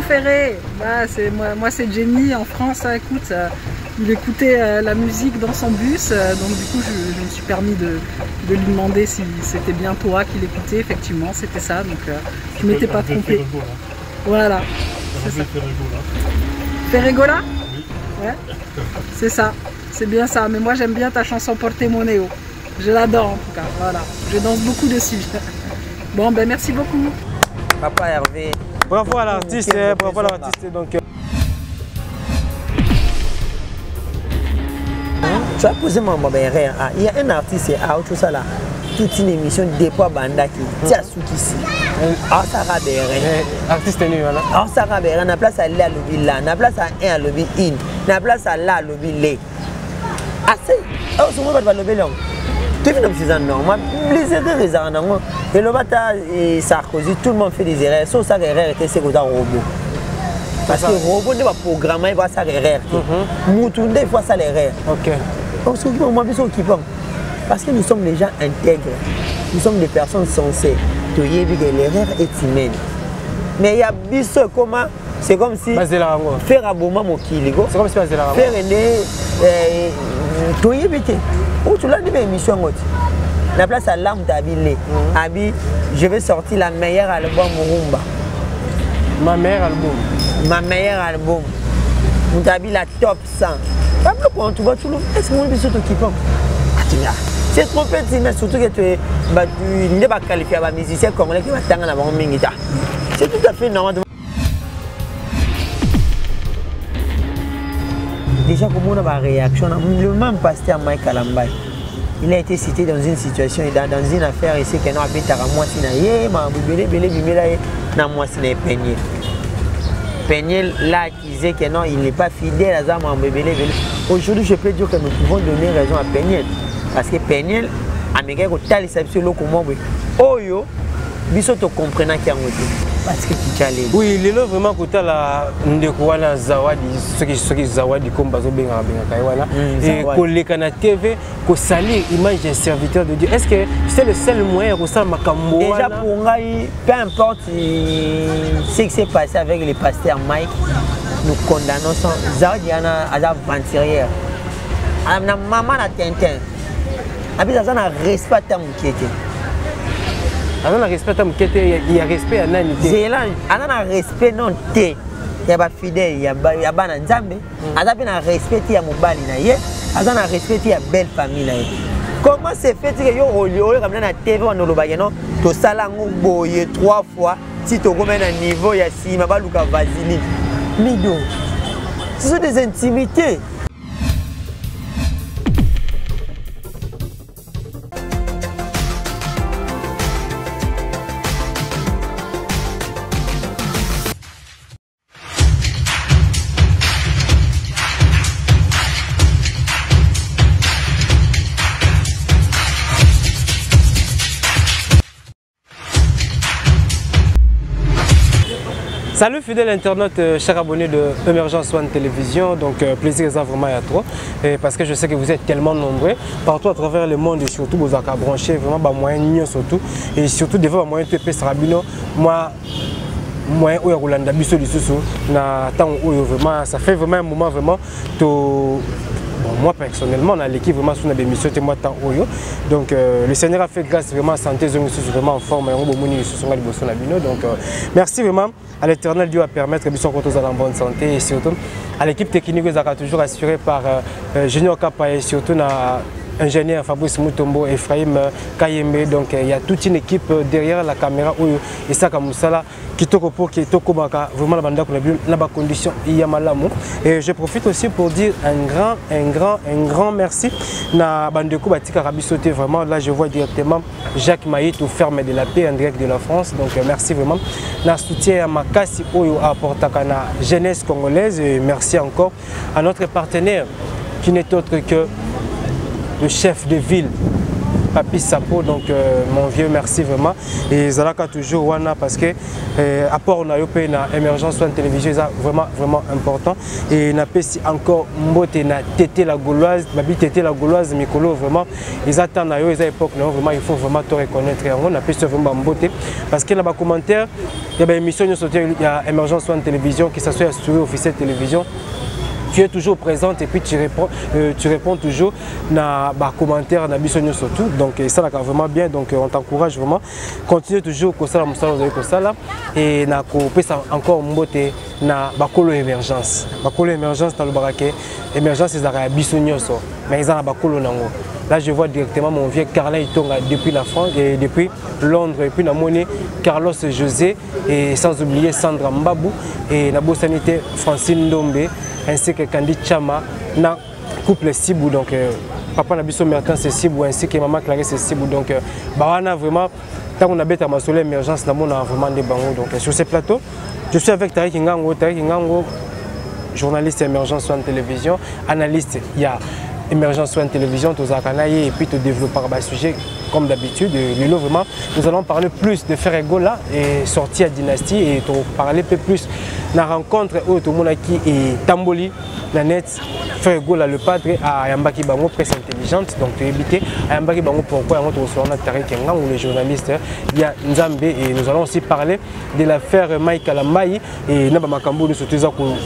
Ferré. Bah, moi c'est Jenny en France. Hein, écoute, il écoutait la musique dans son bus. Donc du coup, je me suis permis de lui demander si c'était bien toi qui l'écoutait. Effectivement, c'était ça. Donc je m'étais pas trompée. Voilà. Ferregola? Oui. Ouais. C'est ça. C'est bien ça. Mais moi, j'aime bien ta chanson Portemoneo. Je l'adore en tout cas. Voilà. Je danse beaucoup dessus. Bon, ben merci beaucoup. Papa Hervé. Bravo à l'artiste, bravo à l'artiste. Donc, tu as posé mon bébé. Il y a un artiste à autre ça là. Toute une émission de dépôt banda qui tient sous ici. Ah ça va bien. Artiste nu là. Ah ça va bien. Na place à là lobby là, na place à un lobby in, na place à là lobby les. Ah c'est. Oh c'est moi pas lobby là. Tu es dans ces normes. Les erreurs les arnaques. Et le bata et Sarkozy, tout le monde fait des erreurs. Sauf ça erreur était c'est que robot. Parce que le robot ne va pas programmer, il va ça erreur. Moutounde il faut ça l'erreur. OK. On se dit parce que nous sommes des gens intègres. Nous sommes des personnes sensées. Tu sais que l'erreur est humaine. Mais il y a bis comment c'est comme si faire un moment mon kiligo. C'est comme si faire tu sais que où tu l'as dit émission la place à l'âme d'Abilé. Abi, je vais sortir la meilleure album Rumba. Ma meilleure album. Ma meilleure album. Mutabi la top 100. Pas le point, tu vois tout le monde. Est-ce que mon bisou qui pompe? C'est trop petit, mais surtout que tu n'es pas qualifié à musicien congolais qui va t'en avoir un mingita. C'est tout à fait normal. Déjà, comment on a la réaction? Le même pasteur Mike Alambay. Il a été cité dans une situation, dans une affaire ici, qu'il a habité à moi, Peignel l'a accusé que non, il n'est pas fidèle à Zama Mbébélé. Aujourd'hui, je peux dire que nous pouvons donner raison à Peignel. Parce que Peignel, Américain, quand il s'est fait le comment, Oyo, biso to comprenant qu'il y a un parce que tu as les. Oui, il est là vraiment côté la ndekwana zawadi, ce qui zawadi comme bazo benga kaiwana et collé kana TV, ko salir image d'un serviteur de Dieu. Est-ce que c'est le seul moyen pour ça makambo? Déjà pour moi, peu importe ce qui s'est passé avec le pasteur Mike, nous condamnons son zawadi ana aventurière. Ana maman na Tintin. Abi ça na respect à mon qui était. Alors, on a respect à il y a respect à Nani. On a respect non té. Il y a pas fidèle, il y a pas nzambe. On a respect il y a mobali na ye. On a respect il y a belle famille na ye. Comment c'est fait que yo olio comme na TV on le ba non to sala ngoboye 3 fois si to comme un niveau ya si ma baluka vaseline. Mido. Ce sont des intimités. Salut fidèles internautes, chers abonnés de Emergence One Télévision, donc plaisir vraiment à toi, parce que je sais que vous êtes tellement nombreux, partout à travers le monde et surtout vous avez branché vraiment moyen surtout, et surtout devant moyen TP Sarabino, moi où Rolanda Bisso du Soussou, vraiment ça fait vraiment un moment vraiment tout. Bon, moi personnellement, on a l'équipe vraiment sur des missions moi tant oyo. Donc le Seigneur a fait grâce vraiment à santé, vraiment en forme donc merci vraiment à l'Éternel Dieu à permettre que nous soyons en bonne santé et surtout à l'équipe technique qui est toujours assurée par Junior Kappa et surtout ingénieur Fabrice Mutombo, Ephraim Kayembe. Donc il y a toute une équipe derrière la caméra et ça comme ça là qui te repose qui te combat vraiment la bande dans la condition il y a malamu. Et je profite aussi pour dire un grand merci na bande ko batika rabisoté vraiment. Là je vois directement Jacques Maït au ferme de la paix en direct de la France. Donc merci vraiment na soutien à Makasi Oyo apporte à la jeunesse congolaise et merci encore à notre partenaire qui n'est autre que le chef de ville Papi Sapo, donc mon vieux, merci vraiment. Et Zalaka toujours Wana parce que apport na yopé na émergence One Télévision est vraiment important. Et na pesi encore mbote na tété la gauloise, babi tété la gauloise mikolo vraiment ils attendent na yo ils époque non vraiment il faut vraiment te reconnaître. On a pesi vraiment mbote parce que na ba commentaire il y a une émission il y a émergence One Télévision qui s'assoit sur officiel télévision. Tu es toujours présente et puis tu réponds toujours dans les commentaires, dans les surtout. Donc ça là vraiment bien, donc on t'encourage vraiment. Continue toujours comme ça, et na encore mbote na bakolo émergence. Bakolo émergence dans le baraquet. Émergence ils arrivent bisognoso, mais ils ont la bakolo nango. Là je vois directement mon vieux Carla Itonga depuis la France et depuis Londres et puis na monnaie Carlos José et sans oublier Sandra Mbabou et na sanité Francine Ndombe ainsi que Candy Chama na couple Sibou donc papa Nabiso Mertin c'est Sibou ainsi que maman Clarisse c'est Sibou donc bawana vraiment tant qu'on a bête à ma soleil émergence na mona vraiment des bango donc sur ce plateau je suis avec Tariq Ngango journaliste émergence One Télévision analyste il y a émergence One Télévision tous et puis te développer par sujet comme d'habitude Lilo vraiment nous allons parler plus de Ferrego là et sortir à Dynastie et te parler un peu plus de la rencontre où tout le monde qui est Tamboli la net Ferrego là le padre à Yambaki Bango presse intelligente donc tu éviter à Yambaki Bango pourquoi on reçoit Tariq Ngango ou les journalistes il y a Nzambe et nous allons aussi parler de l'affaire Mike Alamai et Naba Makambo nous sommes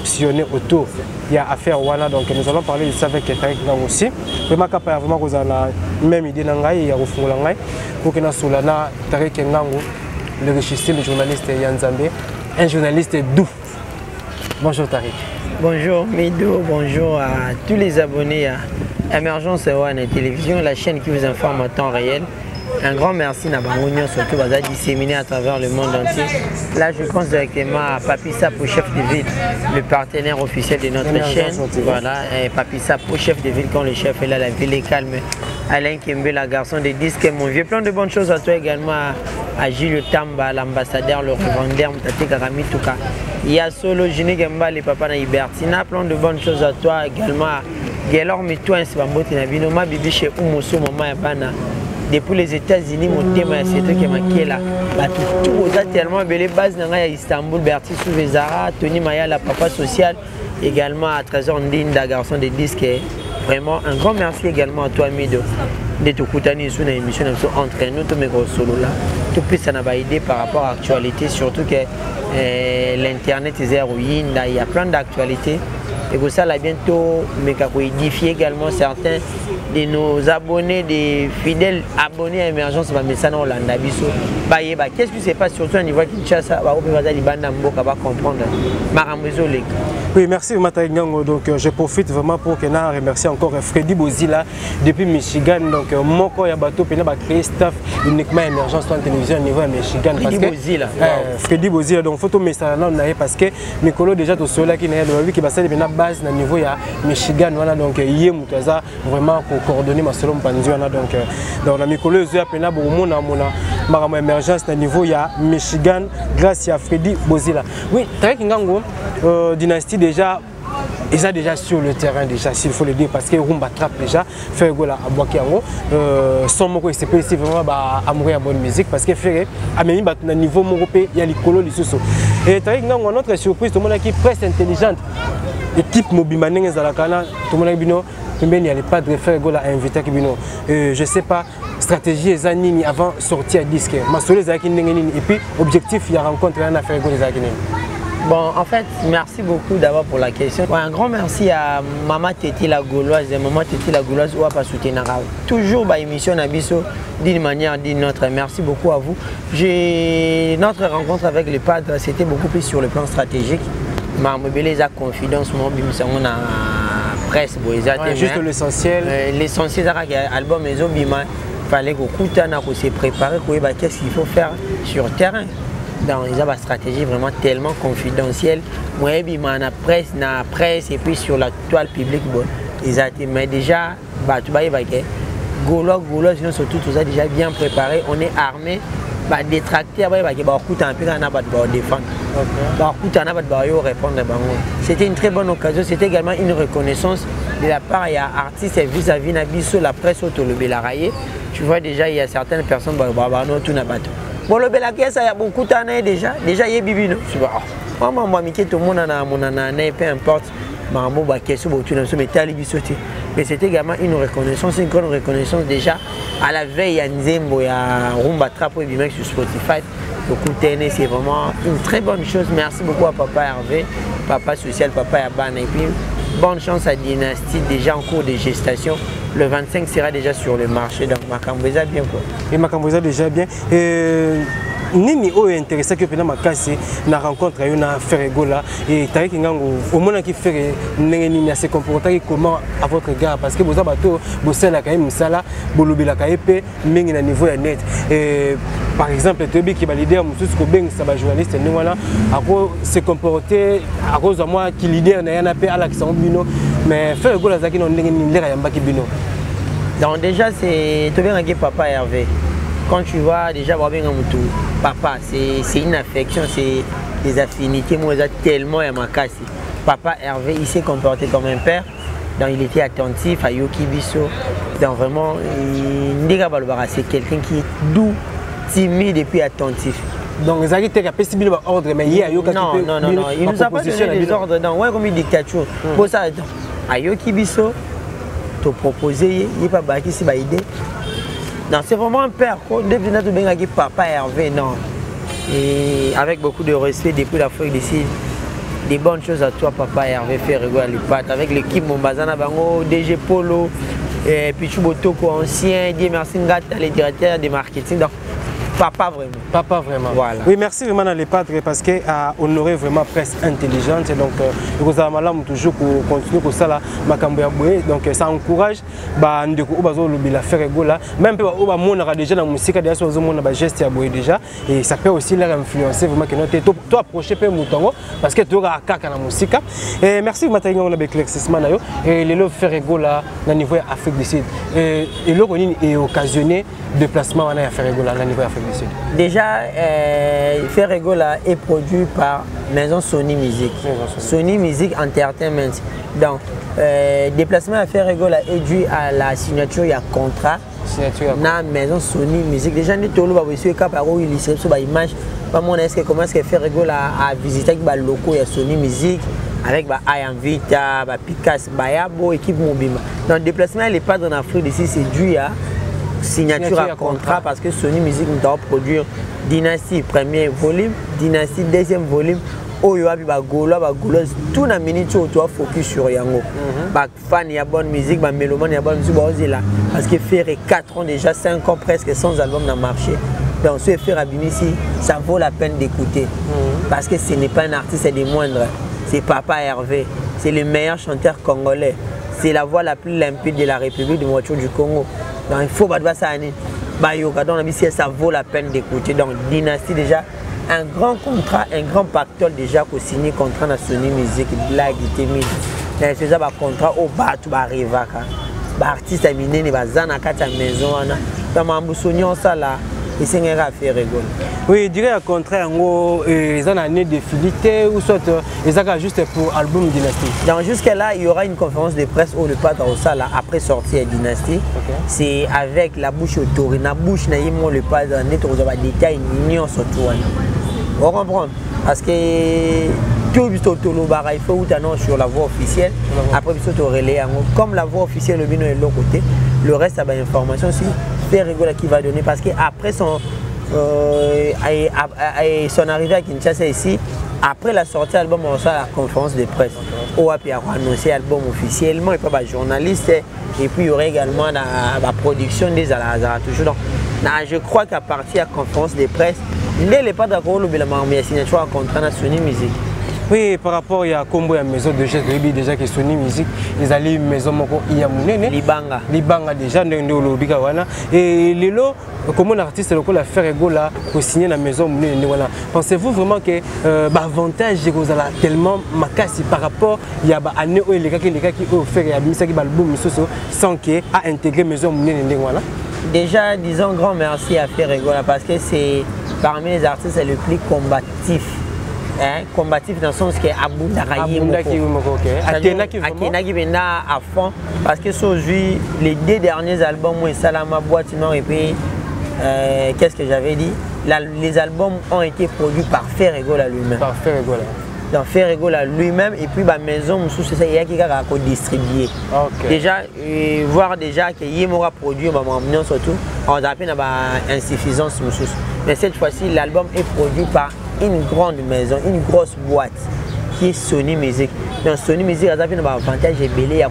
sillonner autour il y a affaire Wana donc nous allons parler de ça avec Tariq Ngango aussi vraiment capable vraiment que la même idée nangai il y a pour que nous soyons là Tariq Ngango le régisseur le journaliste Yanzambe un journaliste doux. Bonjour Tariq. Bonjour Mido, bonjour à tous les abonnés à Émergence One Télévision, la chaîne qui vous informe en temps réel. Un grand merci à Bangounion, surtout à disséminer à travers le monde entier. Là, je pense directement à Papi Sapo, chef de ville, le partenaire officiel de notre chaîne. Voilà, et Papi Sapo, chef de ville, quand le chef est là, la ville est calme. Alain Kembe, la garçon de disques, mon vieux. Plein de bonnes choses à toi également, à Gilles Tamba, l'ambassadeur, le revendeur, Mtate Karami Touka. Il y a Solo, Gine Gamba, les papas Naïbertina. Plein de bonnes choses à toi également. Gaylor Mitouin, c'est Bambote Nabinoma, Bibi chez Oumosso, Maman Yabana. Depuis les États-Unis, mon thème c'est toi qui est marqué là. Tout est tellement belle base à Istanbul, Bertie Souvezara, Tony Maya, la papa social, également à Trésor Ndine, la garçon des disques. Vraiment un grand merci également à toi, Mido, de te coûter sur une émission entre nous, tous mes gros solos là. Tout plus ça n'a pas aidé par rapport à l'actualité, surtout que l'internet est ruine, il y a plein d'actualités. Et pour ça, là, bientôt, mais édifier également certains de nos abonnés, des fidèles abonnés à Émergence, qu'est-ce qui se passe surtout au niveau de Kinshasa, va comprendre. Oui, merci Tariq Ngango. Donc je profite vraiment pour que je remercie encore Freddy Bozila depuis Michigan. Donc mon corps Yabato a créé staff uniquement Émergence One Télévision au niveau de Michigan. Freddy Bozila, donc photo message parce que Mikolo déjà tout cela qui n'est qui va faire base au niveau de Michigan. Donc hier Moutaza vraiment pour coordonner ma selon Panzi. Donc dans la Mikolo je appelle na mon émergence au niveau de Michigan grâce à Freddy Bozila. Oui, Tariq Ngango Dynastie déjà ils sont déjà sur le terrain déjà s'il faut le dire parce que Rumba Trap déjà fait gola à Boakiango son moko c'est pas vraiment amoureux à bonne musique parce que fait à même na niveau européen il y a les colos les sous et Tariq Ngango notre surprise tout le monde qui presse intelligente équipe Mobimaneng Zalakana tout le monde bino il n'y a pas de faire gola à inviter bino je sais pas stratégie et zanini avant sortir à disque ma soleil et puis objectif il y a rencontre à faire gola zanini. Bon, en fait, merci beaucoup d'abord pour la question. Ouais, un grand merci à Maman Téti la Gauloise et Maman Téti la Gauloise ou à pas soutenir. Toujours bah, émission Nabiso d'une manière d'une autre. Merci beaucoup à vous. Notre rencontre avec les padres, c'était beaucoup plus sur le plan stratégique. Ma mobilise à confidence, mon on a presse, juste l'essentiel. L'essentiel, c'est l'album Ezobima. Il fallait qu'on se prépare, qu'est-ce qu'il faut faire sur le terrain. Dans la stratégie vraiment tellement confidentielle. Moi, je presse et puis sur la toile publique. Mais déjà, Gaulois, surtout tout ça déjà bien préparé. On est armé. Détracté, on défendre. C'était une très bonne occasion, c'était également une reconnaissance de la part, il y a artistes vis-à-vis de la presse autolobelaraye. Tu vois déjà, il y a certaines personnes qui tout n'a pas tout. Bon, le Belaké, ça y a beaucoup d'années déjà. Déjà, il y a Bibi, non? Tu vois, moi, tout le monde a mon année, peu importe. Mais c'était également une reconnaissance, une grande reconnaissance déjà à la veille à Nzembo, à Rumba Trap et Bimex sur Spotify. Beaucoup de c'est vraiment une très bonne chose. Merci beaucoup à Papa Hervé, Papa Social, Papa Yaban. Et puis, bonne chance à Dynastie, déjà en cours de gestation. Le 25 sera déjà sur le marché, donc Makambouza bien quoi. Et Makambouza déjà bien. Nini o intéressé que pendant ma casse na rencontre eu na Ferregola et Tariq Ngango au moment qui fait nini se comporter comment à votre égard parce que vous abato bosela ka musala bolobela ka epé mingi na niveau ya net et par exemple Tobi qui va leader mususu ko beng sa ba journaliste ni wala ako se comporter à cause de moi qui leader na yana pe ala ki bino mais Ferregola zaki no ndenge ni lera yamba ki bino. Donc déjà c'est Tobi Ngango Papa Hervé. Quand tu vois déjà papa, c'est une affection, c'est des affinités. Moi, j'ai tellement à ma casse. Papa Hervé, il s'est comporté comme un père. Donc, il était attentif à Yoki Bisso. Donc, vraiment, c'est quelqu'un qui est doux, timide et puis attentif. Donc, les agriculteurs qui ont possible d'ordre, mais il y a Yoki Non, il nous a pas donné des ordres. Non, ouais, comme une dictature. Pour ça, à Yoki Bisso, te proposer, il n'y a pas de idée. Non, c'est vraiment un père. Depuis notre Papa Hervé, non. Et avec beaucoup de respect depuis l'Afrique du Sud, des bonnes choses à toi, Papa Hervé Ferregola Lipat. Avec l'équipe Mombazana Bango, DG Polo, et puis Chubotoko ancien, Dieu merci Ngata, les directeurs de marketing. Donc, Papa vraiment. Papa vraiment. Voilà. Oui, merci vraiment à l'EPADRE parce qu'il a honoré vraiment presse intelligente. Donc, nous avons toujours continuer comme ça, donc ça encourage la Ferregola. Même si on a déjà dans la musique, on a geste déjà. Et ça peut aussi leur influencer vraiment que nous toi approcher Moutongo parce que tu auras caca dans la musique. Et merci Mathieu on a éclaircissement et les Ferregola au niveau Afrique du Sud. Et l'eau est occasionné déplacement à Ferregola au niveau Afrique. Déjà, Ferregola est produit par Maison Sony Music. Sony Music Entertainment. Donc, déplacement à Ferregola est dû à la signature, il y a contrat. Na Maison Sony Music. Déjà, nous avons vu que il sur l'image. Comment est-ce que Ferregola a visité le locaux, il y a Sony Music avec Ayam Vita, Picasso, Bayabo, équipe Mobima. Donc, le déplacement, il n'est pas dans l'Afrique d'ici, c'est dû à signature à contrat parce que Sony Music nous doit produire Dynastie premier volume, Dynastie deuxième volume. Oyo abi ba golo tout na minute où tu focus sur yango. Ba fan ya bonne musique, ba mélomane ya bonne musique là parce que faire 4 ans déjà 5 ans presque sans album dans le marché. Donc ce faire Abinisi, ça vaut la peine d'écouter parce que ce n'est pas un artiste, c'est des moindres. C'est Papa Hervé, c'est le meilleur chanteur congolais. C'est la voix la plus limpide de la République du Congo. Donc il faut battre ça. Ça vaut la peine d'écouter. Donc Dynastie déjà, un grand contrat, un grand pactole déjà pour signer contrat dans Sony Music, blague, timide. C'est ça un contrat au bas tout arrive. Artiste à miner, il va zana à maison. Dans Sony on ça là. Oui, je dirais au contraire, ils ont une année de fidélité ou soit ils ont juste pour l'album Dynastie. Donc jusqu'à-là, il y aura une conférence de presse où le padre après sortir Dynastie. C'est avec la bouche autour. La bouche, le padre net aux détails, il on comprend parce que tout il faut sur la voie officielle. Après, il faut relayer. Comme la voie officielle, le bino est de l'autre côté, le reste, il y a information aussi. Ferregola qui va donner parce qu'après son arrivée à Kinshasa ici, après la sortie de l'album, on sera à la conférence de presse. On va annoncer l'album officiellement, et pas journaliste. Et puis il y aura également la production des Alazara toujours. Donc, je crois qu'à partir de la conférence de presse, il n'est pas d'accord avec la signature à contrat de Sony Music. Oui, par rapport à Combo et à Maison de Geste, déjà que Sony Music, ils allaient Maison Moko Iyamunene. Libanga déjà, et les lots, comme un artiste, le Ferregola pour signer la Maison Munene. Pensez-vous vraiment que l'avantage est tellement macasse par rapport à l'année où les gars qui ont fait l'album sans qu'il a intégré Maison Munene? Déjà, disons grand merci à Ferregola parce que c'est parmi les artistes le plus combatif. combatif dans le sens que abundaki moko atenaki benda à fond parce que aujourd'hui les 2 derniers albums moi Salama Boîte Noire et puis qu'est-ce que j'avais dit les albums ont été produits par Ferregola lui-même. Par Ferregola. Donc Ferregola lui-même et puis ma maison c'est ça il y a qui a distribué. Déjà voir déjà que Yemora produit ma surtout on a peine insuffisance mais cette fois-ci l'album est produit par une grande maison, une grosse boîte qui est Sony Music. Donc Sony Music a un avantage belé à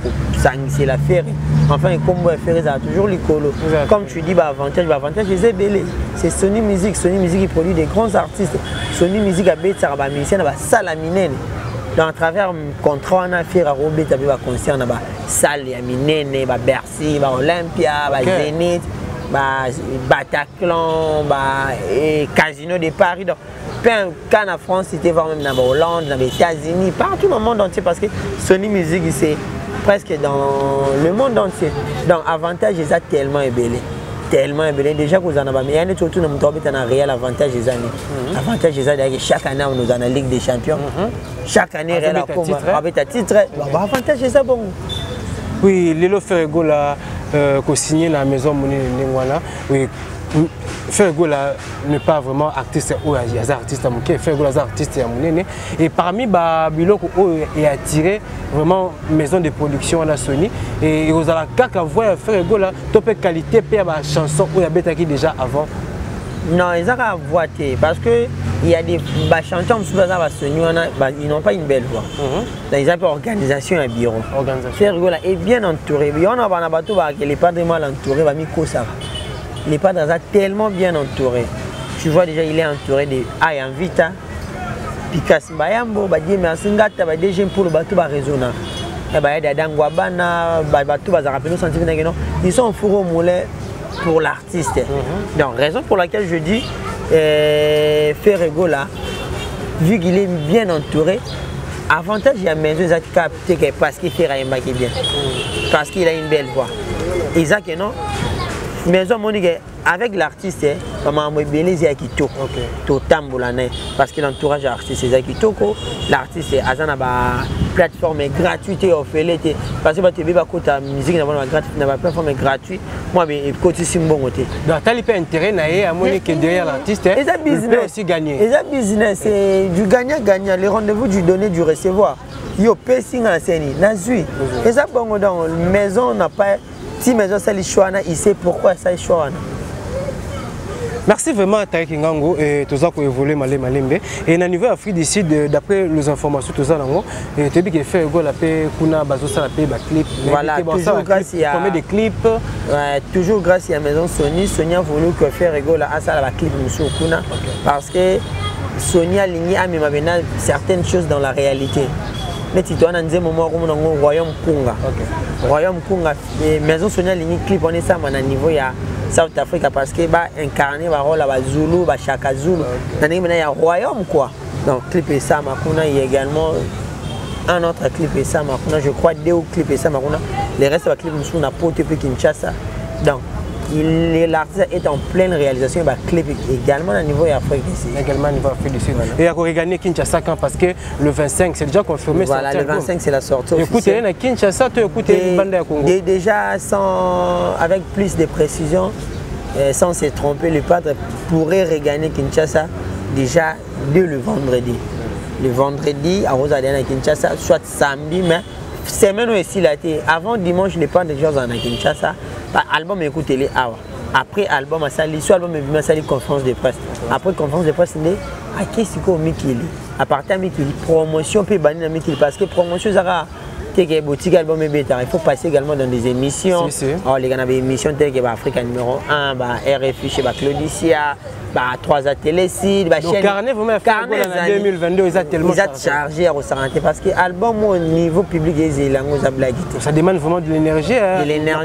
c'est la faire. Enfin comme faire ça toujours les colos. Comme tu dis avantage c'est belé. C'est Sony Music qui produit des grands artistes. Sony Music a bête ça va musicien va salaminen. Donc à travers contrat on a fait à Robert tu va concert na ba salle ya minene ba Bercy ba Olympia ba Zénith ba Bataclan ba et Casino de Paris. Donc quand en France, c'était voir même dans Hollande, dans les États-Unis, partout dans le monde entier parce que Sony Music c'est presque dans le monde entier. Donc avantage c'est tellement ébélé. Déjà que vous en avez mais il y a surtout dans le réel avantage des années. Avantage c'est que chaque année nous avons la Ligue des Champions. Chaque année réel avec un titre. Avantage c'est ça bon. Oui, Lelo Ferregola co-signé dans la maison Mouni Nengwana. Oui. Ferregola n'est pas vraiment artiste ou artiste Ferregola artiste et parmi biloko est attiré vraiment maison de production à la Sony et vous allez kaka voir Ferregola top qualité pe ba chanson ou ya betaki déjà avant. Non, ils ont voité parce que il y a des chanteurs ils n'ont pas une belle voix. Donc ils ont pas organisation à bureau. Ferregola est bien entouré. Il y en a un bateau qui n'est pas très mal entouré, va mi ça. Les padres sont tellement bien entourés. Tu vois déjà, il est entouré de Ayan Vita, Picasso Bayambo, Badi Mersingata, Badi Jem pour le bateau résonnant. Ils sont fourrés au moulet pour l'artiste. Donc, raison pour laquelle je dis Ferregola, vu qu'il est bien entouré, avantage il y a maison parce qu'il fait rien qui est bien. Parce qu'il a une belle voix. Isaac non. Mais avec l'artiste, parce que l'entourage de l'artiste c'est Kitoko, l'artiste a une plateforme gratuite et offerte parce que tu as une musique une plateforme gratuite. Moi, je suis bon côté. Donc, tu as pas intérêt à que derrière l'artiste, il peut aussi gagner. C'est business, c'est du gagnant-gagnant, les rendez-vous du donner, du recevoir. Yo pacing en scène, nazui. Et ça bon dans la maison n'a pas si maison ça les choix il sait pourquoi ça les choix. Merci vraiment à Taïk Ngango et tout ça qui évolue malembe et na niveau Afrique du Sud d'après les informations tout ça nango et tu dis que fait go la paix kuna bazo ça la paix ba clip voilà toujours grâce à combien de clips toujours grâce à maison Sony a voulu que faire go la ça la clip monsieur kuna parce que Sony a aligné à même certaines choses dans la réalité. Mais tu dois un moment où Royaume Kunga. Royaume Kunga, maison Sony a aligné clip on est ça à niveau ya South Africa parce que va incarner va rôle à Zulu, va Chaka Zulu. Dans il y a Royaume quoi. Donc clip et ça Makuna il y a également un autre clip et ça Makuna je crois 2 clips et ça Makuna. Les restes va clip nous na Porto puis Kinshasa. Donc l'artiste est en pleine réalisation va clip également à niveau Afrique ici. Également à niveau Afrique du Sud. Et à regagner Kinshasa quand parce que le 25 c'est déjà confirmé. Voilà le 25 c'est la sortie. Écoutez à Kinshasa tu écoutes une bande à Congo. Déjà sans avec plus de précision sans se tromper le padre pourrait regagner Kinshasa déjà dès le vendredi. Le vendredi à Rosadena Kinshasa soit samedi mais semaine aussi là avant dimanche les padres déjà en Kinshasa. Album écoutez les après album à sali soit album à sali conférence de presse après conférence de presse à qui c'est quoi Mikili à partir Mikili promotion puis banni Mikili parce que promotion ça que boutique album est bêta il faut passer également dans des émissions alors les gars des émissions telles que Africa numéro 1 RFI chez Claudicia 3A Télécide chaîne carnet vous m'avez fait en 2022 ils ont tellement chargé à ressentir parce que album au niveau public ça demande vraiment de l'énergie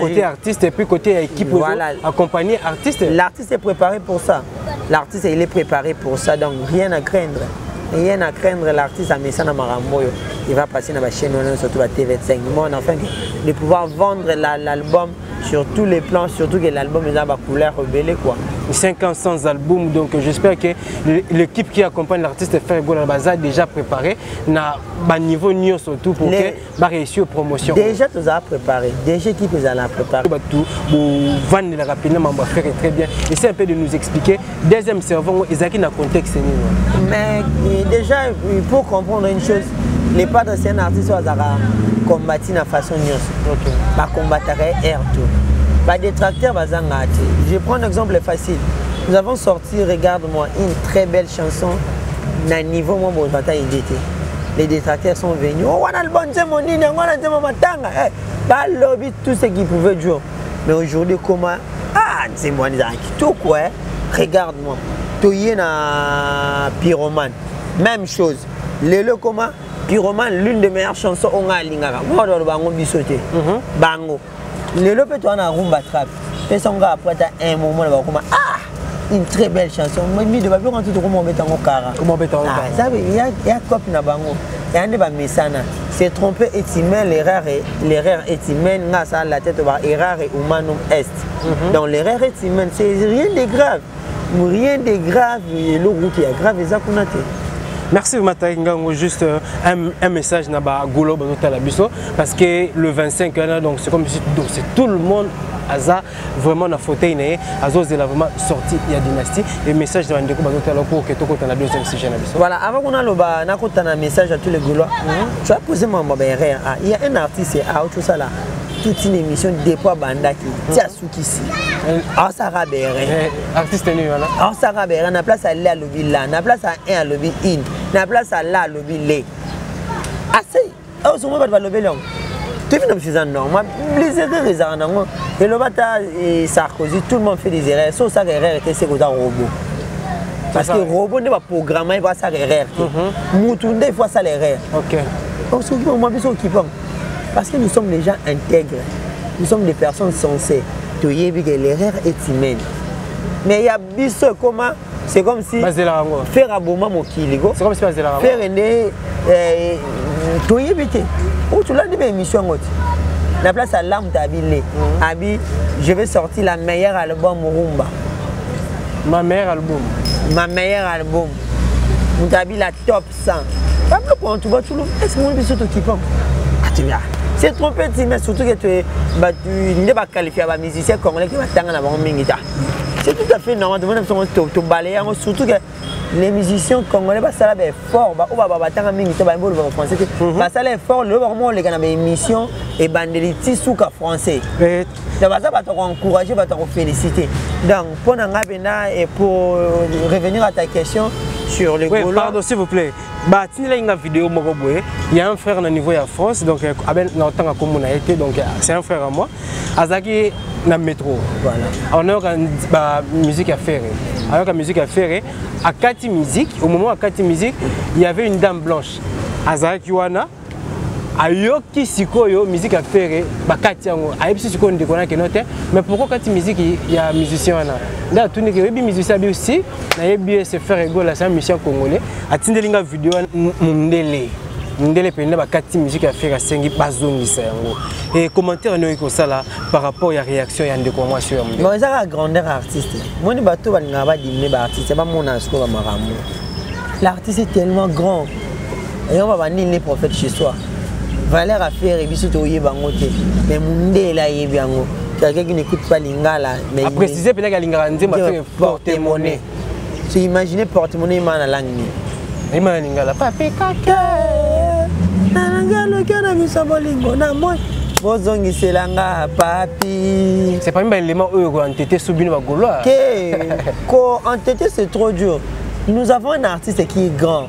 côté artiste et puis côté équipe voilà accompagner artiste l'artiste est préparé pour ça l'artiste il est préparé pour ça donc rien à craindre. Rien à craindre l'artiste à Messana Maramboyo. Il va passer dans la chaîne surtout à TV5 Monde afin de pouvoir vendre l'album sur tous les plans, surtout que l'album est à couleur rebelle quoi. 5 ans sans album, donc j'espère que l'équipe qui accompagne l'artiste Frère Ego a déjà préparé na niveau nion surtout pour que réussir promotion. Déjà tout ça préparé, déjà l'équipe est à préparer. Tout vendre rapidement faire très bien. Essaye un peu de nous expliquer deuxième serveur ils ont un contexte. Mais déjà il faut comprendre une chose, les padres c'est un artiste qui a combattu de façon nion. Pas combattre air tout. Bah, détracteurs, je prends un exemple facile. Nous avons sorti, regarde-moi, une très belle chanson d'un niveau où bon, les détracteurs sont venus. Oh, on a le bon Dieu, mon nid, on a le bon matanga. Pas lobby, tout ce qu'ils pouvaient jouer. Mais aujourd'hui, comment? Ah, c'est moi, tout quoi. Regarde-moi. Tu es un pyromane. Même chose. Le comment? Pyromane, l'une des meilleures chansons, on a l'ingara. Moi, on va bisoter. Bango. Le lope toi na rumba trap. Fais son gars après un moment là ah une très belle chanson. Moi mi de ba quand tu comment mettre en cara. Comment mettre en cara. Ça il y a copie na bango. Il y a des mesana. C'est tromper et timer l'erreur et timer na ça la tête va erreur et humanum est. Donc l'erreur et timer c'est rien de grave. Rien de grave et le route qui est grave et ça qu'on a. Merci Mataï Ngango, juste un message naba Golo Bazotalabiso parce que le 25 donc c'est comme si c'est tout le monde aza vraiment na fauteuil né azo zela vraiment sorti il y a dynastie et message de Ndeko Bazotala pour que toko na deuxième sujet na biso. Voilà, avant qu'on a le ba na kota na message à tous les Gaulois. Tu as posé mon barrière. Il y a un artiste à tout ça là. Toute une émission dépôt bandaki. Tia Soukisi. Ah ça rabéré. Artiste nu là. Ah ça rabéré na place à la lobby là, na place à un à lobby in, na place à la lobby les. Assez. Ah on va lobby là. Tu viens de me faire normal. Les erreurs les arnaques. Et le bata et Sarkozy tout le monde fait des erreurs. Sauf ça erreur était c'est que robot. Parce que robot n'est pas programmé pour ça erreur. Moutounde il faut ça l'erreur. OK. On s'occupe moi biso qui parce que nous sommes des gens intègres, nous sommes des personnes sensées. Tu sais que l'erreur est humaine. Mais il y a biso comment c'est comme si faire aboma mokiligo. C'est comme si faire ende tu sais bien où tu l'as dit émission ngoti. La place à l'âme d'Abilé. Abi, je vais sortir la meilleure album rumba. Ma meilleure album. Ma meilleure album. Mutabi la top 100. Pas plus pour tu vois tout le. Est-ce que mon biso te kipam? Ah tu viens. C'est trop petit, mais surtout que tu n'es pas qualifié à musicien congolais qui va t'engager dans le mingita. C'est tout à fait normal. Tu balayer, surtout que les musiciens congolais, ça est fort. On va battre un mingita, on va français. Ça est fort. Le moment où les gars ont des émissions et bandelitis sous français. Ça va t'encourager, va te féliciter. Donc, pour revenir à ta question sur les Gaulois. Pardon, s'il vous plaît. Bah, il y a une vidéo, il y a un frère au niveau de la France, donc c'est un frère à moi. Azaki na métro. Voilà. On a une musique à faire. Alors la musique à faire, à Kati Musique, au moment à Kati Musique, il y avait une dame blanche. Azaki wana ayoki sikoyo musique à faire, ba Kati yango. Ayebisi sikoyo ndekona kenote, mais pourquoi Kati Musique il y a musicien wana? Nda tuni ke bi musicien bi aussi, na yebi se faire Ego là c'est un musicien congolais. Atindelinga vidéo mundele. Ndele pende ba Kati Musique à faire sengi bazongisa yango. Et commentaire no iko sala par rapport à réaction ya ndeko moi sur mundele. Bon, ça grandeur artiste. Moi ni bato balinga ba dimne ba artiste, ba mona sko ba maramu. L'artiste est tellement grand. Et on va bannir les prophètes chez soi. Valeur à faire et biso to yebango te. Mais mundele la yebango. Quelqu'un qui n'écoute pas Lingala, mais à préciser peut-être que Lingala dit porte-monnaie. C'est imaginer porte-monnaie dans la langue. Ima Lingala papi kaka. Na Lingala kana misabolingo na moi. Bozongi selanga papi. C'est pas même un élément eux en tête soubino ba Gaulois. Ko en tête c'est trop dur. Nous avons un artiste qui est grand.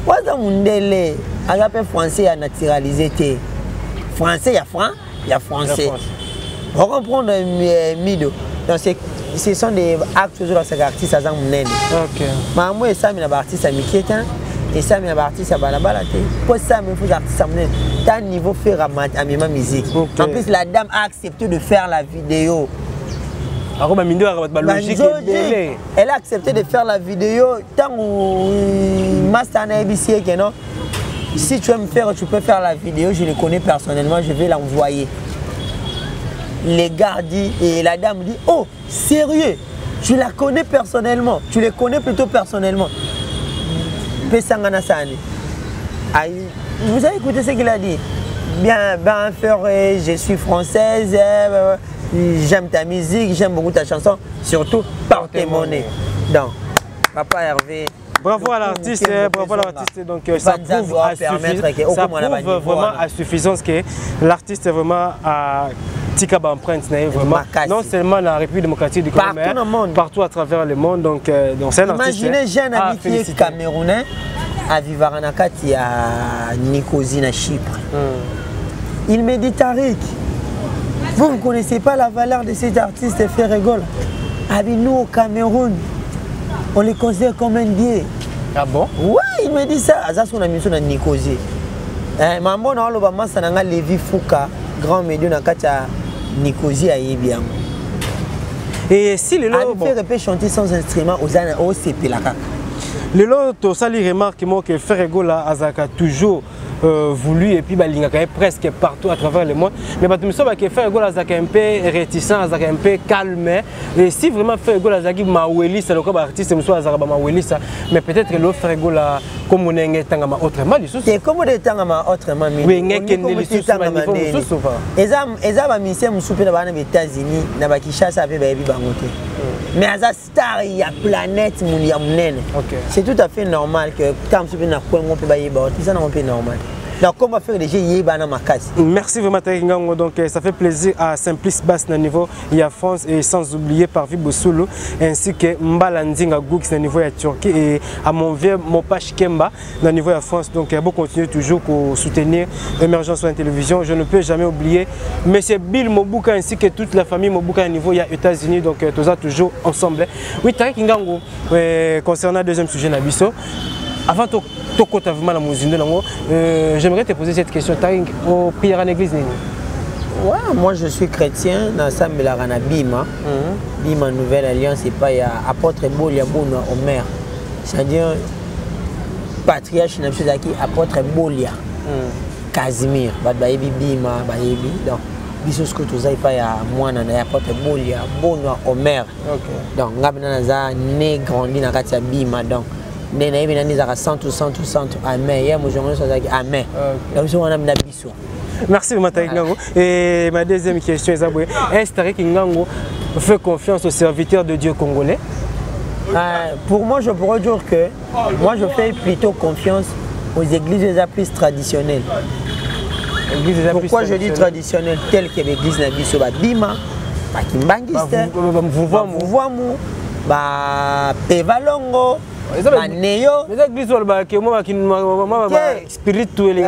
Waza mundele, agape français a naturalisé té. Français il y a français. On comprend Mido. Donc ce sont des actes sur ces artistes à Zamounen. OK. Maman et ça, mais l'artiste à Miketa et ça, mais l'artiste à Balabala. Pour ça, il faut l'artiste à Zamounen. T'as niveau faire à ma musique. En plus, la dame a accepté de faire la vidéo. Elle a accepté de faire la vidéo. Tant que Master ABC, non. Si tu veux me faire, tu peux faire la vidéo. Je le connais personnellement, je vais l'envoyer. les gars dit et la dame dit, oh, sérieux, tu la connais personnellement, tu les connais plutôt personnellement. Pesangana Sani. Vous avez écouté ce qu'il a dit? Bien, ben, je suis française, j'aime ta musique, j'aime beaucoup ta chanson, surtout porte-monnaie. Donc, Papa Hervé. Bravo à l'artiste, bravo à l'artiste. Donc ça prouve vraiment à suffisance que l'artiste est vraiment à Tikaba empreinte, vraiment non seulement dans la République démocratique du Congo, mais partout à travers le monde. Donc c'est un artiste. Imaginez jeune ami qui est camerounais à Vivaranakati à Nicosie, à Chypre. Il me dit, Tariq, vous ne connaissez pas la valeur de cet artiste Ferregola. Avec nous au Cameroun, on les considère comme un dieu. Ah bon? Ouais, il me dit ça. Ça, c'est une mission à Nicosie. Maman, on a le Lévi Fouka, grand médium dans Nicosie à Yébiam. Et si le lot. Il fait chanter sans instrument aux CP la caca. Le lot, tout ça, il remarque que Ferregola a toujours voulu et puis il est presque partout à travers le monde. Mais je pense que Ferregola est un peu réticent, un peu calme. Et si vraiment Ferregola est Maweli, c'est le cas d'artiste, mais peut-être que Ferregola comme on est autrement. C'est comme on est autrement. Oui, il y a des missions aux États-Unis, mais à la star, il y a planète, il y a c'est tout à fait normal que quand tu es c'est normal. Donc comment faire les jeux ma casse. Merci vraiment Taringango. Donc ça fait plaisir à Simplice Bass na niveau il y a France et sans oublier Parvi Bosulu ainsi que Mbalandinga Goux na niveau de Turquie et à mon vieux Mopache Kemba na niveau de France. Donc il faut continuer toujours pour soutenir Émergence One Télévision. Je ne peux jamais oublier Monsieur Bill Mobuka ainsi que toute la famille Mobuka à niveau des États-Unis. Donc tous ça toujours ensemble. Oui Taringango concernant le deuxième sujet Nabiso. Avant de j'aimerais te poser cette question. Tu au prière en église? Ouais, moi je suis chrétien dans la Bima. Bima Nouvelle Alliance, et pas apôtre Bolia Bono Omer. C'est-à-dire patriarche qui apôtre Bolia. Casimir, Bima, donc biso que tu as pas ya moi na apôtre Bolia Bono Omer. Donc ngabina né grandi na katia Bima donc. Merci Ngango. Et ma deuxième question est-ce que Ngango fait confiance aux serviteurs de Dieu congolais? Pour moi, je pourrais dire que moi je fais plutôt confiance aux églises plus traditionnelles. Pourquoi je dis traditionnelles? Telles que l'église Nabiso Bima, Bakimbangiste, Vuvuamu, Pevalongo. Néo. Mais église spirituel.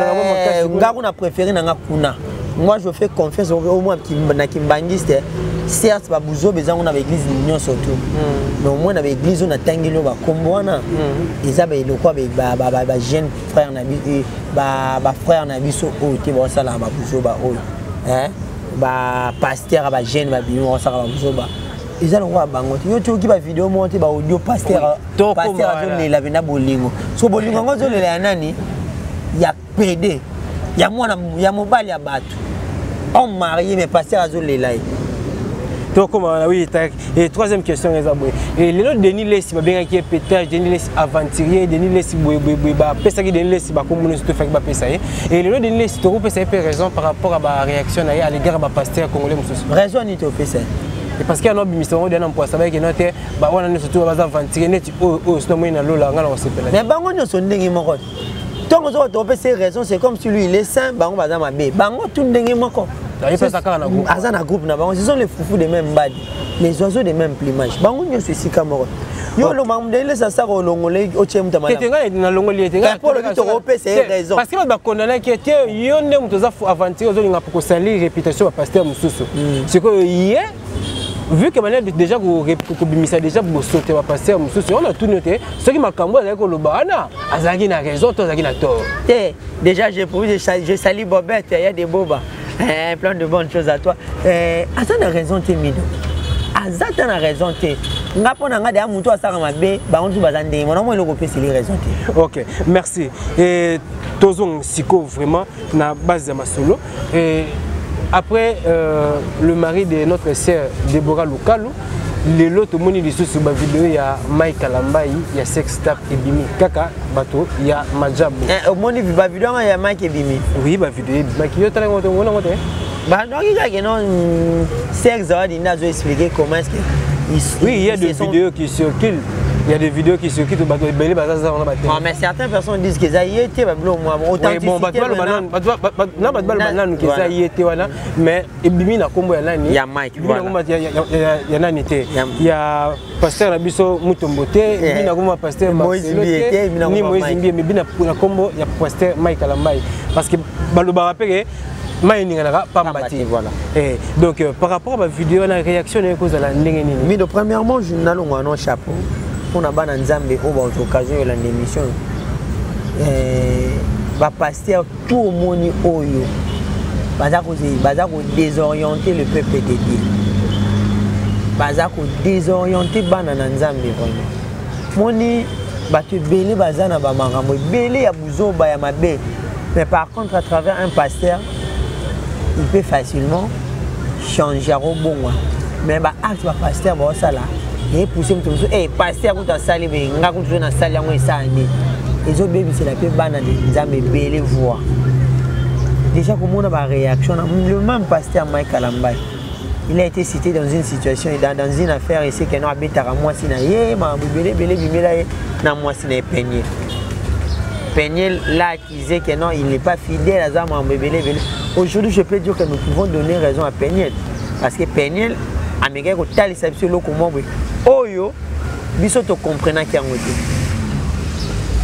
Moi je fais confiance au moins qui Kimbangiste. Certes, on a l'église l'union surtout. Mais au moins on a l'église on a tangelo ba kombona. Ils avaient le quoi ba jeune frère nabi frère nabiso o te ba sala ba buzo ba o. Ba pasteur ba jeune ba bino sala ba buzo ba. Ils ont un bango. Yo tu qui va vidéo monter ba audio pasteur azole la vena bolingo. So bolingo ngozo le la nani ya PD. Ya mwana ya mobali ya batu. On marié mais pasteur azole la. Donc oui, et troisième question et les autres Denis Lessi bien qui est pétage, Denis Lessi aventurier, Denis Lessi boiba, pesa qui Denis Lessi ba communiste fait ba pesa et les autres Denis Lessi to pesa raison par rapport à la réaction à l'égard ba pasteur congolais mususu. Raison ni to pesa. Et parce qu'il y a un ministère de l'emploi, ça veut dire que on a surtout aventuré net sinon moi na lola ngala on s'appelle. Mais bango no so ndenge moko. Tant que tu as ces raisons, c'est comme si lui il est saint, bango baza mabe. Bango tout ndenge moko. Il passe à un groupe. Azana groupe na bango, ce sont les foufous des mêmes bad, les oiseaux des mêmes plumages. Bango nyo ceci kamoro. Yo lo mamdele ça ça longolé au tiem tamala. Ketenga na longolé tenga. Pour le to repé c'est raison. Parce que ba condamné qui était yo ndé mutoza aventure ozo linga pour salir réputation pasteur mususu. C'est que hier vu que maintenant déjà que déjà sauter passer on a tout noté ce qui m'a cambo avec le bana azaki na raison toi azaki na tort. Déjà je salue Bobette, il y a des bobas plein de bonnes choses à toi. Azan a raison te mido. Azan a raison te. Ngapona ngade amuntu asaka mabe ba onzu bazande mon moi le repé c'est les raisons te. OK, merci. Et tozong siko vraiment na base de ma solo et après le mari de notre sœur Deborah Lukalu, les lots moni de sous ba vidéo il y a Mike Kalambai, il y a Sextap et Bimi Kaka bateau, il y a Majabo. Moni ba vidéo il y a Mike et Bimi. Oui, ba vidéo Mike yo tala ngoto ngona ngoto. Bah non, il y a que non Sex Zawadi n'a pas expliqué comment est-ce que oui, il y a des vidéos qui circulent. Il y a des vidéos qui circulent au bateau belé bazaza on a battu. Ah mais certaines personnes disent que ça y était ba blo moi authenticité. Bon bateau non bateau banan que ça y était voilà mais Bimi na kombo ya nani? Il y a Mike voilà. Il y a nani té. Il y a pasteur Nabiso Mutombote, Bimi na kombo pasteur Moïse Mbiete, ni Moïse Mbiete mais Bimi na kombo ya pasteur Mike Kalambai parce que baloba rappelé voilà. Et donc par rapport à ma vidéo, la réaction est cause de la ndenge. Mais de premièrement, je n'ai pas chapeau. On a ban Nzambe au occasion de l'émission. Va passer tout au monde oyo. Bazako désorienter le peuple de Dieu. Bazako désorienter ban Nzambe vraiment. Moni batu belé bazana ba marambo belé ya buzoba ya mabe. Mais par contre à travers un pasteur il peut facilement changer au bon. Mais bah acte va pasteur bon ça là. Et pousser tout ça. Eh pasteur quand sali be nga quand tu na sali yango esani. Les autres bébés c'est la peu bana de Nzambe belé voix. Déjà comment on a ba réaction le même pasteur Mike Kalambai. Il a été cité dans une situation et dans une affaire et c'est que non abetara moi si na ye ma belé bimela na moi si na peigné. Peigné là qui disait que non, il n'est pas fidèle à Zama Mbébélé. Aujourd'hui, je peux dire que nous pouvons donner raison à Peigné. Parce que Peigné, à mes gars, quand il s'est dit comment oh yo, biso to comprenant qu'il y a un côté.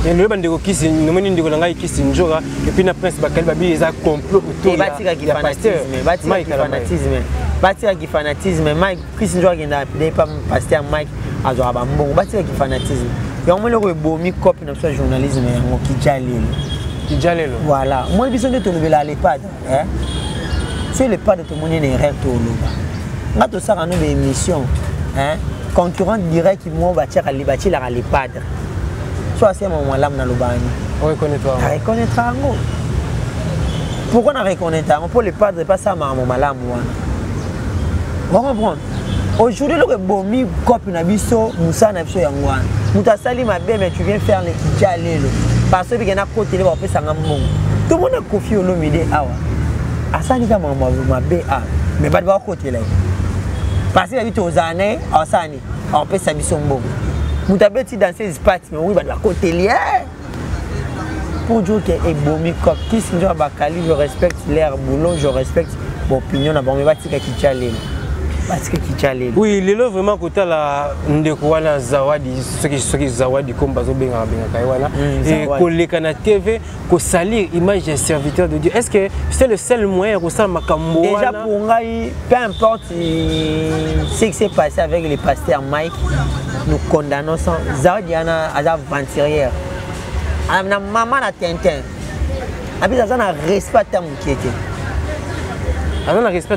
Et le bandeko qui c'est nous menons de l'angai qui c'est njora et puis na prince bakali babi les a complot autour de la fanatisme. Bâtir qui fanatisme, Mike Chris njora qui n'a pas pasteur Mike a genre bon bâtir qui fanatisme. Et on me le rebomi copie dans ce journalisme qui jalelo. Voilà. Moi je besoin de te lever à l'EHPAD. Hein? C'est l'EHPAD de tout le monde est recto là. Quand ça nous des émissions, hein? Concurrent direct qui moi bâtir à l'EHPAD. Soit c'est mon lam na lobani. On reconnaît toi. Reconnaîtra ngo. Pourquoi on reconnaît ça? Pour l'EHPAD pas ça mon malam wana. Vous comprenez? Aujourd'hui, le bomi copie na biso Moussa na biso yangwana. Muta sali ma bé mais tu viens faire les kijalelo. Parce que il y a côté là on peut sanga mbongo. Tout le monde a confié au nom de awa. Asani kama ma bé a mais pas de côté là. Parce que habite aux années asani on peut sa biso mbongo. Muta beti dans ces espaces mais oui ba de côté là. Pour dire que et bomi copie qui sinjo bakali je respecte leur boulot, je respecte mon opinion na bombe ba tika kijalelo. Parce que oui, les lots vraiment côté la ndekwana zawadi ce qui zawadi comme bazo benga kaiwana et koleka na TV ko salir image d'un serviteur de Dieu. Est-ce que c'est le seul moyen pour ça makambo déjà pour ngai peu importe ce qui s'est passé avec le pasteur Mike nous condamnons sans zawadi ana aventurière ana maman na Tintin abi ça na respect à mukete. Alors, on respect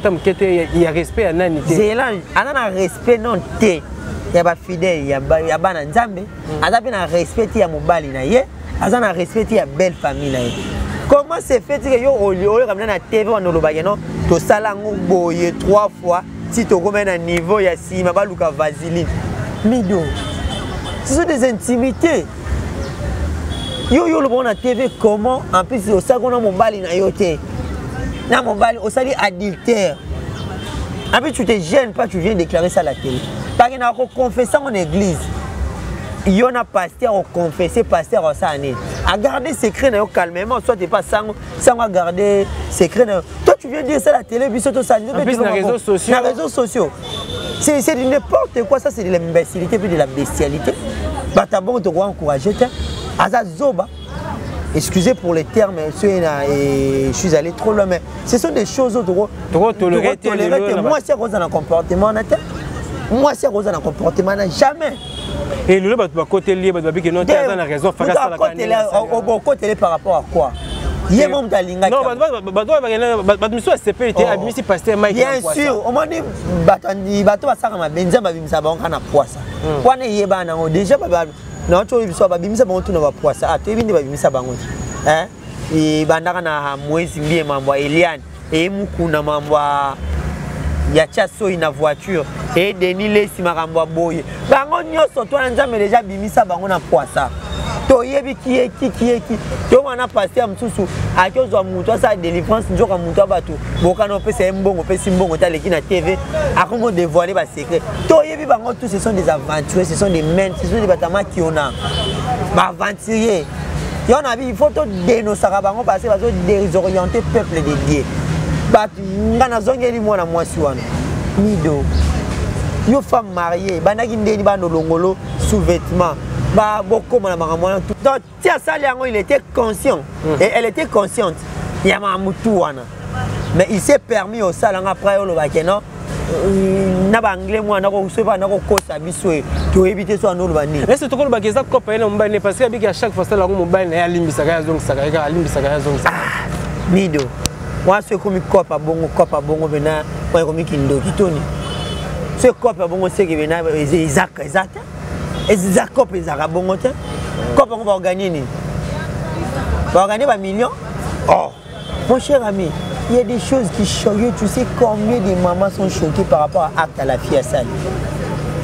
il y a respect à nani. C'est là, on a respect non té. Il y a pas fidèle, il y a pas Nzambe. On a respect il y a mobali na ye. On a respect il y a belle famille na ye. Comment c'est fait que yo au comme na TV on le ba non to sala ngoboye 3 fois si to comme un niveau ya si ma luka vaseline. Mido. Ce sont des intimités. Yo le bon na TV comment en plus au second mobali na yo té. Na mon bal au sali adultère. Après tu te gênes pas, tu viens déclarer ça à la télé. Parce qu'il y a un confessant en église. Il y a un pasteur au confessé, pasteur au sané. À garder secret calmement, soit tu pas sans garder secret. Toi tu viens dire ça à la télé, puis surtout ça. En plus les réseaux sociaux. Les réseaux sociaux. C'est n'importe quoi, ça c'est de l'imbécilité puis de la bestialité. Bah t'as bon te encourager, Aza Zoba. Excusez pour les termes, je suis allé trop loin, mais ce sont des choses trop tolérées. Moi, c'est Rosa dans le comportement, moi, c'est Rosa dans le comportement, jamais. Et le côté lié, il y a raison. Au côté par rapport à quoi? Il y a mon talinga. Non, bien sûr, au moins, bateau va s'arrêter, benza va bimsa banca na poissa. Quand il y a déjà, non, tu vois, babimisa bango tuna bapoisa. Ah, tu es venu babimisa bango. Hein? Et bandaka na Moïse Mbié mambo Eliane. et mukuna mamba ya chaso ina voiture et Denis lesi makambo boye bango nyoso to nzambe déjà bimisa bango na poisa to yebi ki to wana pasteur msusu akozwa mutu asa délivrance njoka mutu abatu bokana pesa mbongo pesa mbongo ta leki na TV akomo dévoiler ba secret to yebi bango tous ce sont des aventuriers, ce sont des men, ce sont des batama qui on a ba aventurier yo na bi il faut to dénoncer bango parce que bazo désorienter peuple de Dieu bat ngana zongeli mwana mwasi wana mido yo femme mariée banaki ndeni bano longolo sous-vêtements ba boko mona makamwana tout donc tia sali yango il était conscient et elle était consciente ya mamutu wana mais il s'est permis au salanga après yo lo bakeno na ba anglais mwana ko usoba na ko kosa biswe to éviter so anolo bani est-ce que to ko ba keza ko pa ina mbane parce que biki à chaque fois ça la ngo mbane ya limbisa ka zong saka ka limbisa ka zong saka mido wa se komi kopa bongo bena wa komi kindo kitoni ce kopa bongo c'est que bena Isaac kopa Isaac bongo te kopa on va gagner ni va gagner ba millions oh mon cher ami il y a des choses qui choquent tu sais combien de mamans sont choquées par rapport à acte à la fille à ça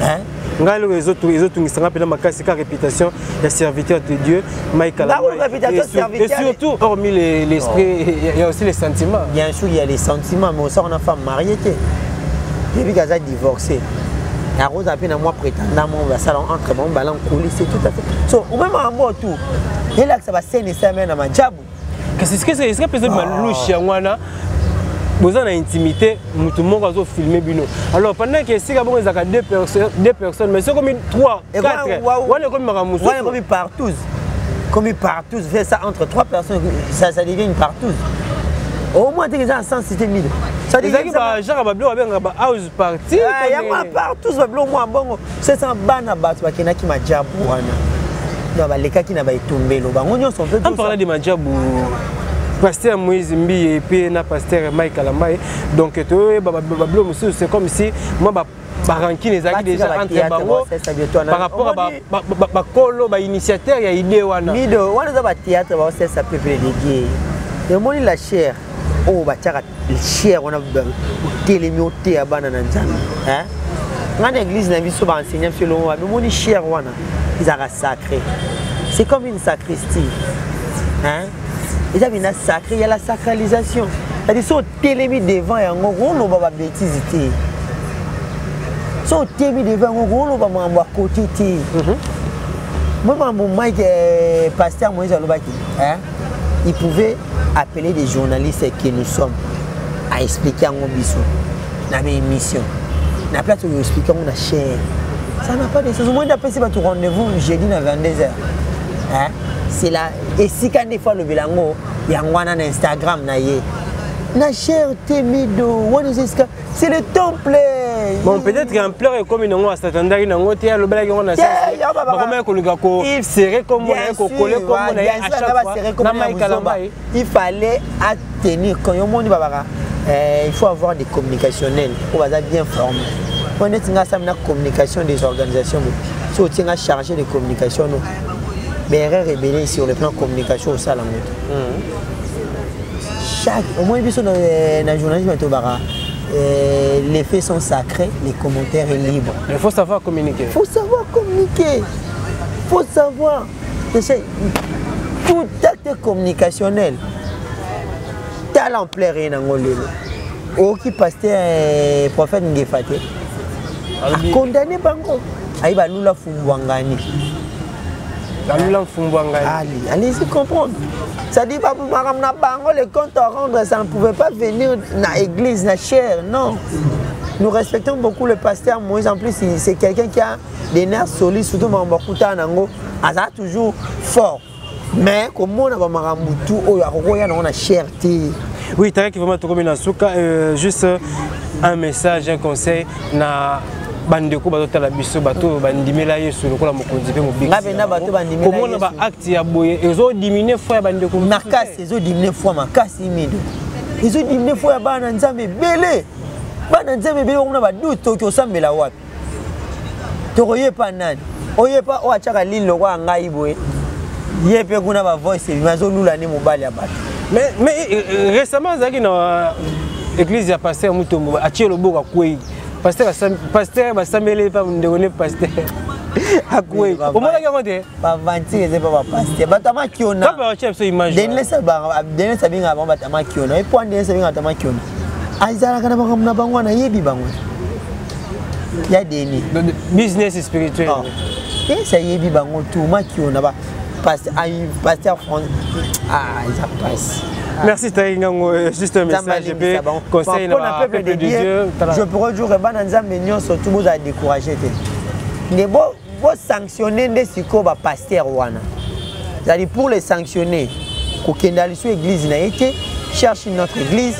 hein ngalo les autres ngisanga pena makasi ka réputation de serviteur de Dieu Michael et surtout hormis l'esprit il y a aussi les sentiments bien sûr il y a les sentiments mais aussi on a femme mariée depuis qu'elle a divorcé la rose a peine à moi prétendant mon salon entre mon ballon coulé c'est tout à fait so au même moment tout et là que ça va saigner ça même à ma job qu'est-ce que c'est peut-être malouche wana besoin d'intimité tout le monde va filmer bino alors pendant que si bon ils ont deux personnes mais c'est comme 3 4 on est comme partout fait ça entre 3 personnes ça devient une partouze au moins tu es en sensibilité mille ça dit que genre bablo ba house party il y a partout bablo moi bon c'est ça bana bato bakena ki majabu wana non ba leka ki na ba itumbelo bango nyonso peut on parle de majabu pasteur Moïse Mbi et puis na pasteur Michael Ambaye donc bablo monsieur c'est comme si moi baranki les acquis déjà entre bango par rapport à kolo ba initiateur ya idée wana mido wana za ba théâtre ba c'est ça peuple dédié et moi la chair oh ba tchaka chair on a télémioté à bana na nzana hein dans l'église na biso ba enseignant sur le moi moni chair wana ils a sacré c'est comme une sacristie hein déjà bien sacré il y a la sacralisation c'est-à-dire so télémi devant et on va ba bêtise té so télémi devant on va m'amba côté té moi mon Mike pasteur Moïse Alobaki hein il pouvait appeler des journalistes que nous sommes à expliquer en biso dans mes émissions na place où expliquer on a cher ça n'a pas de sens au moins d'après c'est votre rendez-vous jeudi à 22h hein c'est là et si quand des fois le bilango il y a un Instagram na yé na cher temido c'est le temple bon peut-être qu'un pleur comme une ngoa s'attendait une ngoa tia le blague on a ça comment que le gars ko serré comme on ko coller comme on a à chaque fois na Michael Ambaye il fallait tenir quand on monde babara il faut avoir des communicationnels pour être bien formé on est nga ça na communication des organisations si on tient à charger de communication nous BRR rebelle sur le plan communication au salon chaque au moins biso dans journalisme to bara les faits sont sacrés, les commentaires sont libres. Il faut savoir communiquer. Il faut savoir communiquer. Il faut savoir. Tout acte communicationnel. Talent plaire rien en Ngolelo. Au qui pasteur prophète Ngefate. A condamné bango. Aïba lula fumbwangani. Lula fumbwangani. Allez-y comprendre. Ça dit pas pour madame na bango les comptes à rendre, ça ne pouvait pas venir dans l'église, na chair, non. Nous respectons beaucoup le pasteur Moïse, en plus c'est quelqu'un qui a des nerfs solides, surtout Mambakuta Nango, ça toujours fort. Mais comme on a Marambutu, on a cherté. Oui, tu as vraiment trouvé dans le juste un message, un conseil. Bandeko bato la biso bato bandimela yesu lokola mokonzi pe mobiki comment on va acte ya boye ezo diminuer foi ya bandeko makasi ezo diminuer foi makasi mido ezo diminuer foi ya bana nzambe belé on a ba doute ko sambela wapi to koye pa nani oye pa o achaka lilo kwa ngai boye ye pe kuna ba voice mazo lula ni mobali ya bato Mais récemment, l'église a passé à Moutombo, à Tchélobo, à Koué. Pasteur, va s'améliorer par une pasteur. À Koué. Au moins, il y a pas 26, c'est pas pasteur. Batama Kiona. Pas tu as cette image. Denle Sabin avant Batama Kiona. Et point Denle Sabin à Batama Kiona. Aïzala kana bangona bangwana yebi bangwana. Il y a des business spirituel. Et ça yebi bangon tout ma Kiona ba. Pasteur France. Ah, ça passe. Merci Taïngango, juste un message, conseil dans le peuple de Dieu. Je pourrais dire que Bananza surtout vous a découragé. Mais vous sanctionnez des psychos pasteur wana. C'est-à-dire pour les sanctionner, quand l'église n'a été, cherche une autre église.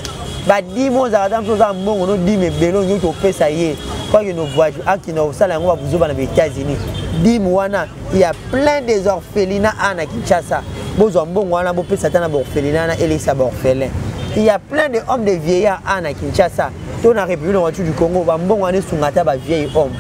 Bah dis-moi ça adam ça bon on dit mais belon nous to fait ça y est quoi que nos voyageurs à qui nous ça là on va vous aux États-Unis dis-moi il y a plein des orphelinats à Kinshasa bon wana bon Satan a orphelinat et les orphelins il y a plein de hommes de vieillards à Kinshasa dans la République du Congo bon wana sungata ba vieil homme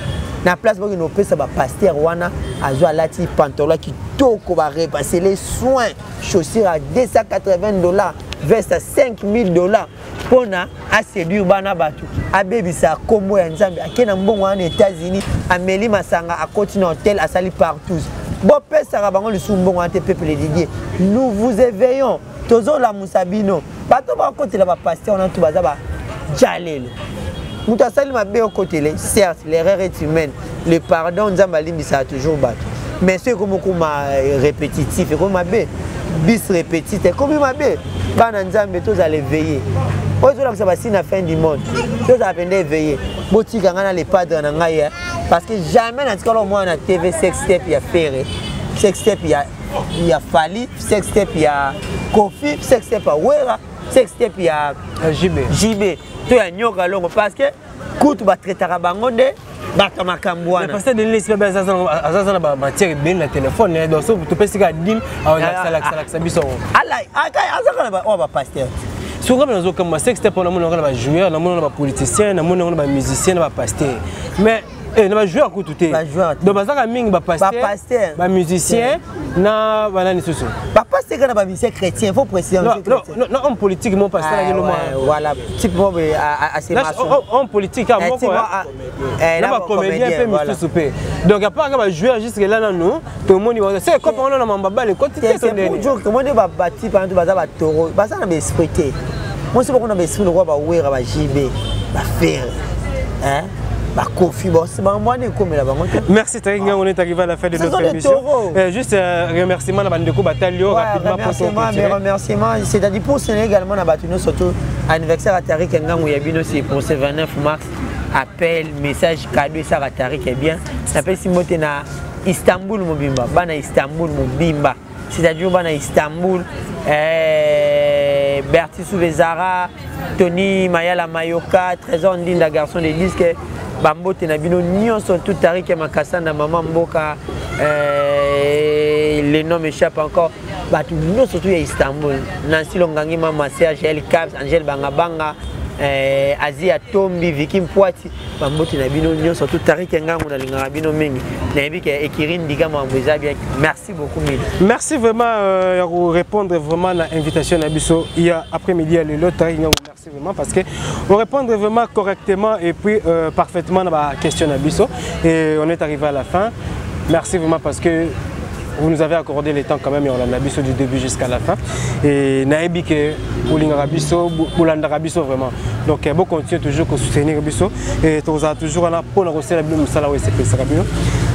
na place pour que nos pesa ba pasteur wana azwa lati pantalon qui toko va repasser les soins chaussures à $280 veste à $5,000 pour à séduire bana batu a bebisa kombo ya nzambe akena mbongo en États-Unis ameli masanga a continuer hôtel à sali partout bon pesa ka bango le sumbongo ante peuple de Dieu nous vous éveillons tozo la musabino bato ba côté la ba pasteur on a tout baza ba jalelo muta sali mabe au côté les certes l'erreur est humaine le pardon nzambe limbisa toujours bato mais c'est comme répétitif et comme mabe bis répétitif comme mabe bana nzambe tous aller veiller aujourd'hui ça va si la fin du monde tous appendez veiller botika ngana les padres na ngai parce que jamais na tikalo moi na TV sex step ya faire sex step ya Fali sex step ya Kofi sex step ya Wera sex step ya JB to ya nyoka longo parce que kutu ba traitera bango de bakamakambuana parce que Denis pas azazana ba matière bien la téléphone donc so tu peux se gadim à biso ala azakana ba pasteur souvent nous comme sex step on a mon ba joueur on a ba politicien on a ba musicien ba pasteur mais on va jouer à coup tout donc bazaka mingi ba pasteur ba musicien na bana ni soso ba pasteur kana ba musicien chrétien faut préciser non homme politique mon pasteur voilà type assez maçon homme politique à moi quoi na ba comédien peu mususupe donc à part ba joueur jusque là là nous tout le monde c'est comme on a mamba balle côté c'est pour jour que moi ne ba bati pendant baza ba toro baza na esprit moi c'est pourquoi on a esprit le roi ba Wera ba JB ba faire hein. Merci Taïnga, on est arrivé à la fin de notre émission. Juste remerciement à Bandeko Batalio rapidement pour ton remerciement, c'est-à-dire pour Sénégal également à Batuno surtout anniversaire à Tariq Ngam Yabino c'est pour ce 29 mars appel message cadeau ça à Tariq est bien. Ça s'appelle Simote na Istanbul Mobimba, bana Istanbul Mobimba. C'est-à-dire bana Istanbul Berti Souvezara, Tony Mayala Mayoka, Trésor Ndinda garçon de disques Bambote na bino nyonso tout Tariq Makasana maman Mboka les noms m'échappent encore batu nyonso surtout à Istanbul Nancy Longangi mama Serge El Caps Angel Bangabanga Asia Tombi Vicky Mpwati Bambote na bino nyonso tout Tariq Ngango na linga bino mingi na yebi ke Ekirin Digama Mbeza bien merci beaucoup mille. Merci vraiment pour répondre vraiment à l'invitation na biso hier après-midi à l'autre Tariq Ngango. Merci vraiment parce que on répondre vraiment correctement et puis parfaitement à la question d'Abisso et on est arrivé à la fin. Merci vraiment parce que vous nous avez accordé le temps quand même et on a Abisso du début jusqu'à la fin et naebi que Boulinga Abisso Boulanda Abisso vraiment donc bon continuer toujours à soutenir Abisso et toujours là pour la recette la Bible Musala OSP Sarabino.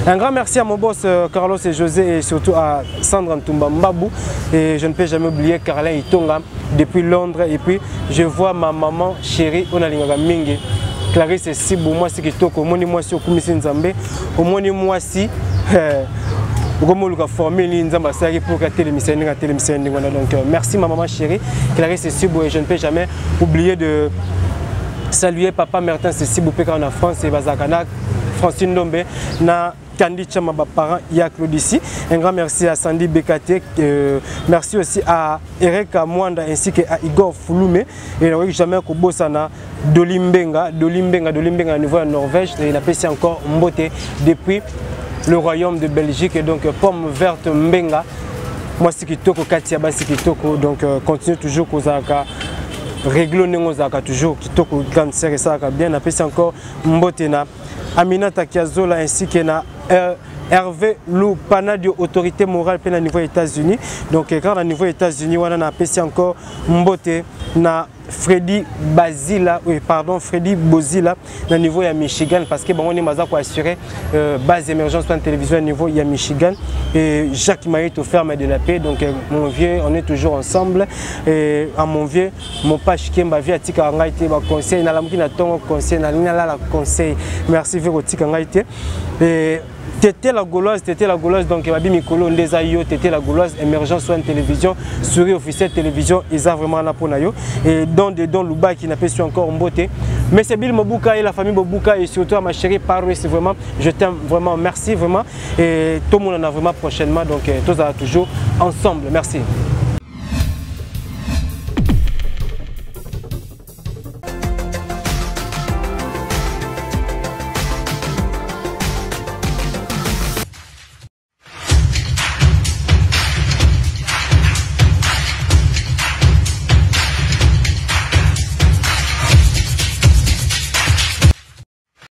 Un grand merci à mon boss Carlos et José et surtout à Sandra Ntumba Mbabou et je ne peux jamais oublier Carlin Itonga depuis Londres et puis je vois ma maman chérie Onalinga Mingi Clarisse Sibou moi c'est kitoko omoni moi si okumisi Nzambe omoni moi si donc merci ma maman chérie Clarisse Sibou et je ne peux jamais oublier de saluer papa Martin Sibou Peka en France et Bazakana Francine Dombe na Candy Chama parents Yak Claudici. Un grand merci à Sandy Bekate, merci aussi à Eric Mwanda ainsi qu'à Igor Fouloumé et jamais Kobosana Dolimbenga au niveau de Norvège et il a passé encore Mbote depuis le royaume de Belgique et donc pomme verte Mbenga moi si kitoko katia basi kitoko donc continue toujours kozaka réglo nengozaka toujours kitoko grande sœur et ça bien apprécie encore mbotena Aminata Kiazola ainsi que na Hervé Loupanadio autorité morale au niveau des États-Unis donc quand au niveau des États-Unis on a apprécié encore mbote na Freddy Bazila, oui pardon, Freddy Bozila au niveau de Michigan parce que bon on est mazak pour assurer base émergence pour la télévision au niveau de Michigan et Jacques Maït au ferme de la paix donc mon vieux on est toujours ensemble et à mon vieux mon page Kemba via tika ngaité ba conseil na lamuki na tongo conseil na la conseil merci vers tika ngaité et Tété la Gauloise, donc Babi Mikolo Ndezayo, Tété la Gauloise, émergence sur une télévision, souris officielle télévision, ils ont vraiment la ponayo. Et dans Luba qui n'a pas su encore en beauté. Mais c'est Bill Mobuka et la famille Mobuka et surtout à ma chérie Paris, c'est vraiment, je t'aime vraiment, merci vraiment. Et tout le monde en a vraiment prochainement, donc tous toujours ensemble, merci.